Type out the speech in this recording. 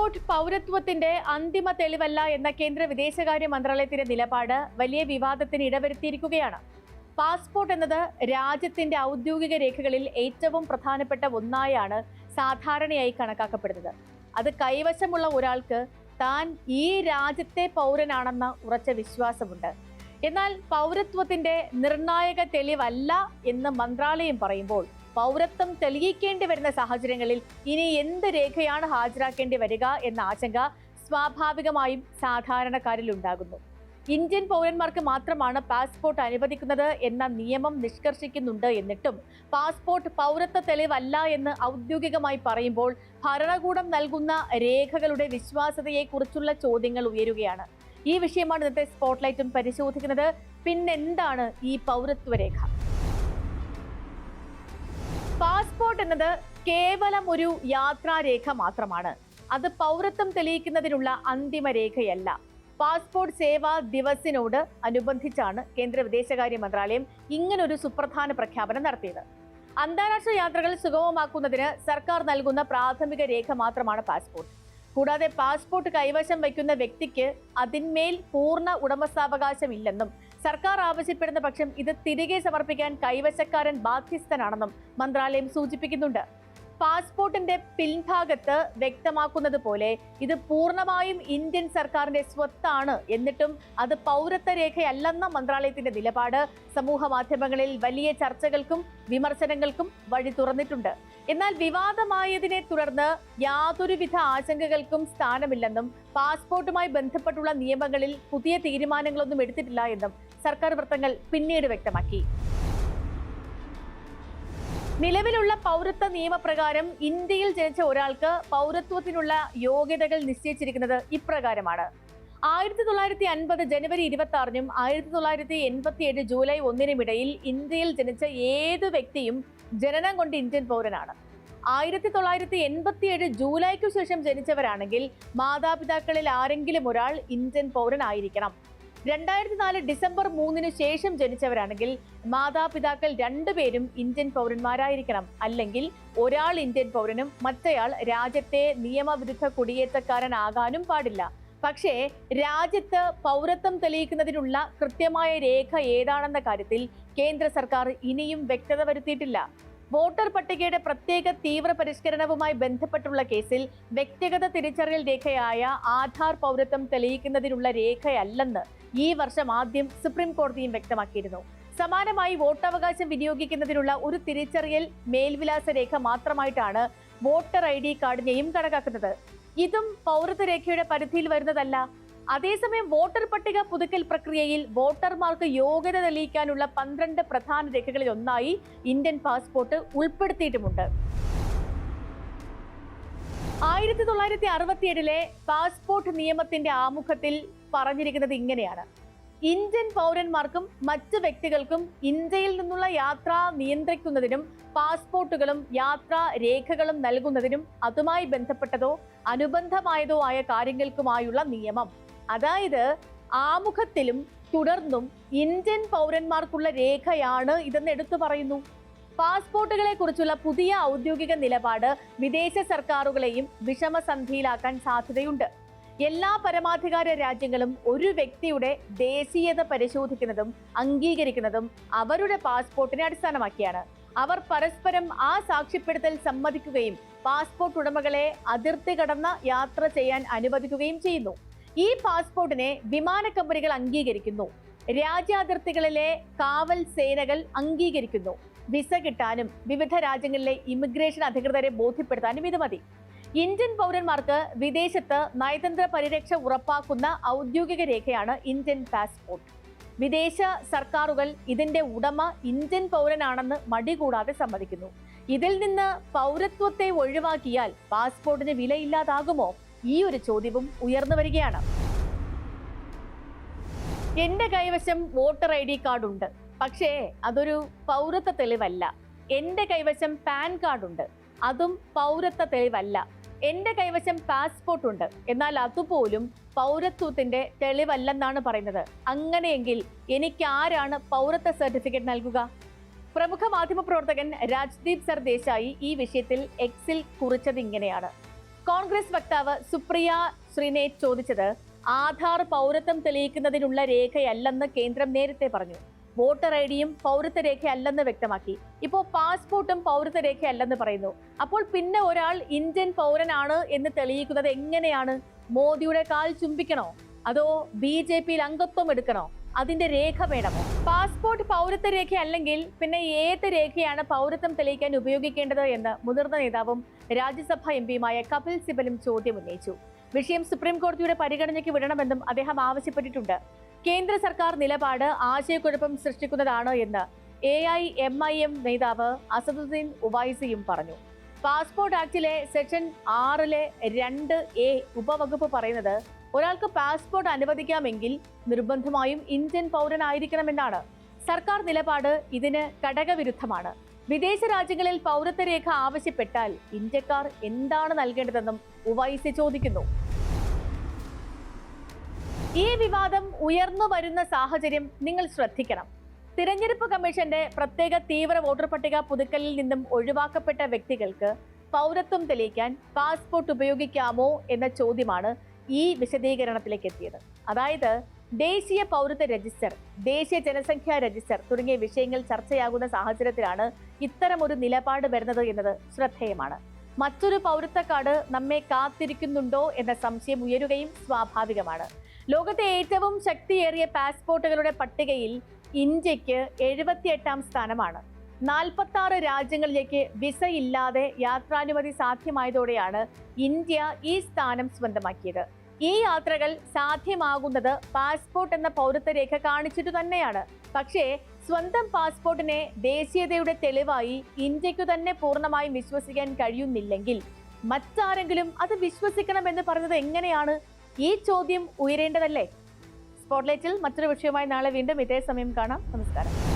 Passport പൗരത്വത്തിന്റെ അന്തിമ തെളിവല്ല എന്ന കേന്ദ്ര വിദേശകാര്യ മന്ത്രാലയത്തിന്റെ നിലപാട് വലിയ വിവാദത്തിന് ഇടവരുത്തിയിരിക്കുകയാണ്. പാസ്പോർട്ട് എന്നത് രാജ്യത്തിന്റെ ഔദ്യോഗിക രേഖകളിൽ ഏറ്റവും പ്രധാനപ്പെട്ട ഒന്നായാണ് സാധാരണയായി കണക്കാക്കപ്പെടുന്നത്. അത് കൈവശമുള്ള ഒരാൾക്ക് താൻ ഈ രാജ്യത്തെ പൗരനാണെന്ന ഉറച്ച വിശ്വാസമുണ്ട്. എന്നാൽ പൗരത്വത്തിന്റെ നിർണായക തെളിവല്ല എന്ന് മന്ത്രാലയം പറയുമ്പോൾ പൗരത്വം തെളിയിക്കേണ്ടി വരുന്ന സാഹചര്യങ്ങളിൽ ഇനി എന്ത് രേഖയാണ് ഹാജരാക്കേണ്ടി വരിക എന്ന ആശങ്ക സ്വാഭാവികമായും സാധാരണക്കാരിൽ ഉണ്ടാകുന്നു. ഇന്ത്യൻ പൗരന്മാർക്ക് മാത്രമാണ് പാസ്പോർട്ട് അനുവദിക്കുന്നത് എന്ന നിയമം നിഷ്കർഷിക്കുന്നുണ്ട്. എന്നിട്ടും പാസ്പോർട്ട് പൗരത്വ തെളിവല്ല എന്ന് ഔദ്യോഗികമായി പറയുമ്പോൾ ഭരണകൂടം നൽകുന്ന രേഖകളുടെ വിശ്വാസ്യതയെക്കുറിച്ചുള്ള ചോദ്യങ്ങൾ ഉയരുകയാണ്. ഈ വിഷയമാണ് ഇന്നത്തെ സ്പോട്ട്ലൈറ്റും പരിശോധിക്കുന്നത്. പിന്നെന്താണ് ഈ പൗരത്വ രേഖ? പാസ്പോർട്ട് എന്നത് കേവലം ഒരു യാത്രാരേഖ മാത്രമാണ്. അത് പൗരത്വം തെളിയിക്കുന്നതിനുള്ള അന്തിമ രേഖയല്ല. പാസ്പോർട്ട് സേവാ ദിവസിനോട് അനുബന്ധിച്ചാണ് കേന്ദ്ര വിദേശകാര്യ മന്ത്രാലയം ഇങ്ങനൊരു സുപ്രധാന പ്രഖ്യാപനം നടത്തിയത്. അന്താരാഷ്ട്ര യാത്രകൾ സുഗമമാക്കുന്നതിന് സർക്കാർ നൽകുന്ന പ്രാഥമിക രേഖ മാത്രമാണ് പാസ്പോർട്ട്. കൂടാതെ പാസ്പോർട്ട് കൈവശം വയ്ക്കുന്ന വ്യക്തിക്ക് അതിന്മേൽ പൂർണ്ണ ഉടമസ്ഥാവകാശമില്ലെന്നും സർക്കാർ ആവശ്യപ്പെടുന്ന പക്ഷം ഇത് തിരികെ സമർപ്പിക്കാൻ കൈവശക്കാരൻ ബാധ്യസ്ഥനാണെന്നും മന്ത്രാലയം സൂചിപ്പിക്കുന്നുണ്ട്. പാസ്പോർട്ടിന്റെ പിൻഭാഗത്ത് വ്യക്തമാക്കുന്നത് പോലെ ഇത് പൂർണ്ണമായും ഇന്ത്യൻ സർക്കാരിന്റെ സ്വത്താണ്. എന്നിട്ടും അത് പൗരത്വ രേഖയല്ലെന്ന മന്ത്രാലയത്തിന്റെ നിലപാട് സമൂഹ മാധ്യമങ്ങളിൽ വലിയ ചർച്ചകൾക്കും വിമർശനങ്ങൾക്കും വഴി തുറന്നിട്ടുണ്ട്. എന്നാൽ വിവാദമായതിനെ തുടർന്ന് യാതൊരുവിധ ആശങ്കകൾക്കും സ്ഥാനമില്ലെന്നും പാസ്പോർട്ടുമായി ബന്ധപ്പെട്ടുള്ള നിയമങ്ങളിൽ പുതിയ തീരുമാനങ്ങളൊന്നും എടുത്തിട്ടില്ല എന്നും സർക്കാർ വൃത്തങ്ങൾ പിന്നീട് വ്യക്തമാക്കി. നിലവിലുള്ള പൗരത്വ നിയമപ്രകാരം ഇന്ത്യയിൽ ജനിച്ച ഒരാൾക്ക് പൗരത്വത്തിനുള്ള യോഗ്യതകൾ നിശ്ചയിച്ചിരിക്കുന്നത് ഇപ്രകാരമാണ്. 1950 ജനുവരി 26-നും 1987 ജൂലൈ 1-നും ഇടയിൽ ഇന്ത്യയിൽ ജനിച്ച ഏതു വ്യക്തിയും ജനനം കൊണ്ട് ഇന്ത്യൻ പൗരനാണ്. 1987 ജൂലൈക്കു ശേഷം ജനിച്ചവരാണെങ്കിൽ മാതാപിതാക്കളിൽ ആരെങ്കിലും ഒരാൾ ഇന്ത്യൻ പൗരനായിരിക്കണം. 2004 ഡിസംബർ 3-ന് ശേഷം ജനിച്ചവരാണെങ്കിൽ മാതാപിതാക്കൾ രണ്ടുപേരും ഇന്ത്യൻ പൗരന്മാരായിരിക്കണം. അല്ലെങ്കിൽ ഒരാൾ ഇന്ത്യൻ പൗരനും മറ്റേയാൾ രാജ്യത്തെ നിയമവിരുദ്ധ കുടിയേറ്റക്കാരനാകാനും പാടില്ല. പക്ഷേ രാജ്യത്ത് പൗരത്വം തെളിയിക്കുന്നതിനുള്ള കൃത്യമായ രേഖ ഏതാണെന്ന കാര്യത്തിൽ കേന്ദ്ര സർക്കാർ ഇനിയും വ്യക്തത വരുത്തിയിട്ടില്ല. വോട്ടർ പട്ടികയുടെ പ്രത്യേക തീവ്ര പരിഷ്കരണവുമായി ബന്ധപ്പെട്ടുള്ള കേസിൽ വ്യക്തിഗത തിരിച്ചറിയൽ രേഖയായ ആധാർ പൗരത്വം തെളിയിക്കുന്നതിനുള്ള രേഖയല്ലെന്ന് ഈ വർഷം ആദ്യം സുപ്രീം കോടതിയും വ്യക്തമാക്കിയിരുന്നു. സമാനമായി വോട്ടവകാശം വിനിയോഗിക്കുന്നതിനുള്ള ഒരു തിരിച്ചറിയൽ മേൽവിലാസ രേഖ മാത്രമായിട്ടാണ് വോട്ടർ ID കാർഡിനെയും കണക്കാക്കുന്നത്. ഇതും പൗരത്വ രേഖയുടെ പരിധിയിൽ വരുന്നതല്ല. അതേസമയം വോട്ടർ പട്ടിക പുതുക്കൽ പ്രക്രിയയിൽ വോട്ടർമാർക്ക് യോഗ്യത തെളിയിക്കാനുള്ള 12 പ്രധാന രേഖകളിൽ ഒന്നായി ഇന്ത്യൻ പാസ്പോർട്ട് ഉൾപ്പെടുത്തിയിട്ടുമുണ്ട്. 1967 പാസ്പോർട്ട് നിയമത്തിന്റെ ആമുഖത്തിൽ പറഞ്ഞിരിക്കുന്നത് ഇങ്ങനെയാണ്: ഇന്ത്യൻ പൗരന്മാർക്കും മറ്റു വ്യക്തികൾക്കും ഇന്ത്യയിൽ നിന്നുള്ള യാത്ര നിയന്ത്രിക്കുന്നതിനും പാസ്പോർട്ടുകളും യാത്രാ രേഖകളും നൽകുന്നതിനും അതുമായി ബന്ധപ്പെട്ടതോ അനുബന്ധമായതോ ആയ കാര്യങ്ങൾക്കുമായുള്ള നിയമം. അതായത് ആമുഖത്തിലും തുടർന്നും ഇന്ത്യൻ പൗരന്മാർക്കുള്ള രേഖയാണ് ഇതെന്ന് എടുത്തു പറയുന്നു. പാസ്പോർട്ടുകളെ കുറിച്ചുള്ള പുതിയ ഔദ്യോഗിക നിലപാട് വിദേശ സർക്കാരുകളെയും വിഷമസന്ധിയിലാക്കാൻ സാധ്യതയുണ്ട്. എല്ലാ പരമാധികാര രാജ്യങ്ങളും ഒരു വ്യക്തിയുടെ ദേശീയത പരിശോധിക്കുന്നതും അംഗീകരിക്കുന്നതും അവരുടെ പാസ്പോർട്ടിനെ അടിസ്ഥാനമാക്കിയാണ്. അവർ പരസ്പരം ആ സാക്ഷ്യപ്പെടുത്തൽ സമ്മതിക്കുകയും പാസ്പോർട്ട് ഉടമകളെ അതിർത്തി കടന്ന യാത്ര ചെയ്യാൻ അനുവദിക്കുകയും ചെയ്യുന്നു. ഈ പാസ്പോർട്ടിനെ വിമാന കമ്പനികൾ അംഗീകരിക്കുന്നു. രാജ്യാതിർത്തികളിലെ കാവൽ സേനകൾ അംഗീകരിക്കുന്നു. വിസ കിട്ടാനും വിവിധ രാജ്യങ്ങളിലെ ഇമിഗ്രേഷൻ അധികൃതരെ ബോധ്യപ്പെടുത്താനും ഇത് മതി. ഇന്ത്യൻ പൗരന്മാർക്ക് വിദേശത്ത് നയതന്ത്ര പരിരക്ഷ ഉറപ്പാക്കുന്ന ഔദ്യോഗിക രേഖയാണ് ഇന്ത്യൻ പാസ്പോർട്ട്. വിദേശ സർക്കാരുകൾ ഇതിന്റെ ഉടമ ഇന്ത്യൻ പൗരനാണെന്ന് മടികൂടാതെ സമ്മതിക്കുന്നു. ഇതിൽ നിന്ന് പൗരത്വത്തെ ഒഴിവാക്കിയാൽ പാസ്പോർട്ടിന് വിലയില്ലാതാകുമോ? ഈ ഒരു ചോദ്യവും ഉയർന്നു വരികയാണ്. എന്റെ കൈവശം വോട്ടർ ID കാർഡ് ഉണ്ട്, പക്ഷേ അതൊരു പൗരത്വ തെളിവല്ല. എന്റെ കൈവശം പാൻ കാർഡ് ഉണ്ട്, അതും പൗരത്വ തെളിവല്ല. എന്റെ കൈവശം പാസ്പോർട്ട് ഉണ്ട്, എന്നാൽ അതുപോലും പൗരത്വത്തിന്റെ തെളിവല്ലെന്നാണ് പറയുന്നത്. അങ്ങനെയെങ്കിൽ എനിക്ക് ആരാണ് പൗരത്വ സർട്ടിഫിക്കറ്റ് നൽകുക? പ്രമുഖ മാധ്യമപ്രവർത്തകൻ രാജ്ദീപ് സർദേശായി ഈ വിഷയത്തിൽ എക്സിൽ കുറിച്ചത് ഇങ്ങനെയാണ്: കോൺഗ്രസ് വക്താവ് സുപ്രിയ ശ്രീനേത് ചോദിച്ചത് ആധാർ പൗരത്വം തെളിയിക്കുന്നതിനുള്ള രേഖയല്ലെന്ന് കേന്ദ്രം നേരത്തെ പറഞ്ഞു. വോട്ടർ ഐ ഡിയും പൗരത്വ രേഖയല്ലെന്ന് വ്യക്തമാക്കി. ഇപ്പോൾ പാസ്പോർട്ടും പൗരത്വ രേഖയല്ലെന്ന് പറയുന്നു. അപ്പോൾ പിന്നെ ഒരാൾ ഇന്ത്യൻ പൗരനാണ് എന്ന് തെളിയിക്കുന്നത് എങ്ങനെയാണ്? മോദിയുടെ കാൽ ചുംബിക്കണോ? അതോ BJPയിൽ അംഗത്വം എടുക്കണോ? അതിന്റെ രേഖ വേണമോ? പാസ്പോർട്ട് പൗരത്വ രേഖ അല്ലെങ്കിൽ പിന്നെ ഏത് രേഖയാണ് പൗരത്വം തെളിയിക്കാൻ ഉപയോഗിക്കേണ്ടത് എന്ന് മുതിർന്ന നേതാവും രാജ്യസഭാ എംപിയുമായ കപിൽ സിബലും ചോദ്യം ഉന്നയിച്ചു. വിഷയം സുപ്രീം കോടതിയുടെ പരിഗണനയ്ക്ക് വിടണമെന്നും അദ്ദേഹം ആവശ്യപ്പെട്ടിട്ടുണ്ട്. കേന്ദ്ര സർക്കാർ നിലപാട് ആശയക്കുഴപ്പം സൃഷ്ടിക്കുന്നതാണ് എന്ന് AIMIM നേതാവ് അസദുദ്ദീൻ ഉവൈസിയും പറഞ്ഞു. പാസ്പോർട്ട് ആക്ടിലെ സെക്ഷൻ 6(2)A ഉപവകുപ്പ് പറയുന്നത് ഒരാൾക്ക് പാസ്പോർട്ട് അനുവദിക്കാമെങ്കിൽ നിർബന്ധമായും ഇന്ത്യൻ പൗരനായിരിക്കണമെന്നാണ്. സർക്കാർ നിലപാട് ഇതിന് ഘടകവിരുദ്ധമാണ്. വിദേശ രാജ്യങ്ങളിൽ പൗരത്വ രേഖ ആവശ്യപ്പെട്ടാൽ ഇന്ത്യക്കാർ എന്താണ് നൽകേണ്ടതെന്നും ഉവൈസി ചോദിക്കുന്നു. ഈ വിവാദം ഉയർന്നു വരുന്ന സാഹചര്യം നിങ്ങൾ ശ്രദ്ധിക്കണം. തിരഞ്ഞെടുപ്പ് കമ്മീഷന്റെ പ്രത്യേക തീവ്ര വോട്ടർ പട്ടിക പുതുക്കലിൽ നിന്നും ഒഴിവാക്കപ്പെട്ട വ്യക്തികൾക്ക് പൗരത്വം തെളിയിക്കാൻ പാസ്പോർട്ട് ഉപയോഗിക്കാമോ എന്ന ചോദ്യമാണ് ഈ വിശദീകരണത്തിലേക്ക് എത്തിയത്. അതായത് ദേശീയ പൗരത്വ രജിസ്റ്റർ, ദേശീയ ജനസംഖ്യാ രജിസ്റ്റർ തുടങ്ങിയ വിഷയങ്ങൾ ചർച്ചയാകുന്ന സാഹചര്യത്തിലാണ് ഇത്തരമൊരു നിലപാട് വരുന്നത് എന്നത് ശ്രദ്ധേയമാണ്. മറ്റൊരു പൗരത്വ കാർഡ് നമ്മെ കാത്തിരിക്കുന്നുണ്ടോ എന്ന സംശയം ഉയരുകയും സ്വാഭാവികമാണ്. ലോകത്തെ ഏറ്റവും ശക്തിയേറിയ പാസ്പോർട്ടുകളുടെ പട്ടികയിൽ ഇന്ത്യക്ക് 78ാം സ്ഥാനമാണ്. 46 രാജ്യങ്ങളിലേക്ക് വിസയില്ലാതെ യാത്രാനുമതി സാധ്യമായതോടെയാണ് ഇന്ത്യ ഈ സ്ഥാനം സ്വന്തമാക്കിയത്. ഈ യാത്രകൾ സാധ്യമാകുന്നത് പാസ്പോർട്ട് എന്ന പൗരത്വ രേഖ കാണിച്ചിട്ടു തന്നെയാണ്. പക്ഷേ സ്വന്തം പാസ്പോർട്ടിനെ ദേശീയതയുടെ തെളിവായി ഇന്ത്യക്കു തന്നെ പൂർണ്ണമായും വിശ്വസിക്കാൻ കഴിയുന്നില്ലെങ്കിൽ മറ്റാരെങ്കിലും അത് വിശ്വസിക്കണമെന്ന് പറഞ്ഞത് എങ്ങനെയാണ്? ഈ ചോദ്യം ഉയരേണ്ടതല്ലേ? സ്പോട്ട്ലൈറ്റിൽ മറ്റൊരു വിഷയമായി നാളെ വീണ്ടും ഇതേ സമയം കാണാം. നമസ്കാരം.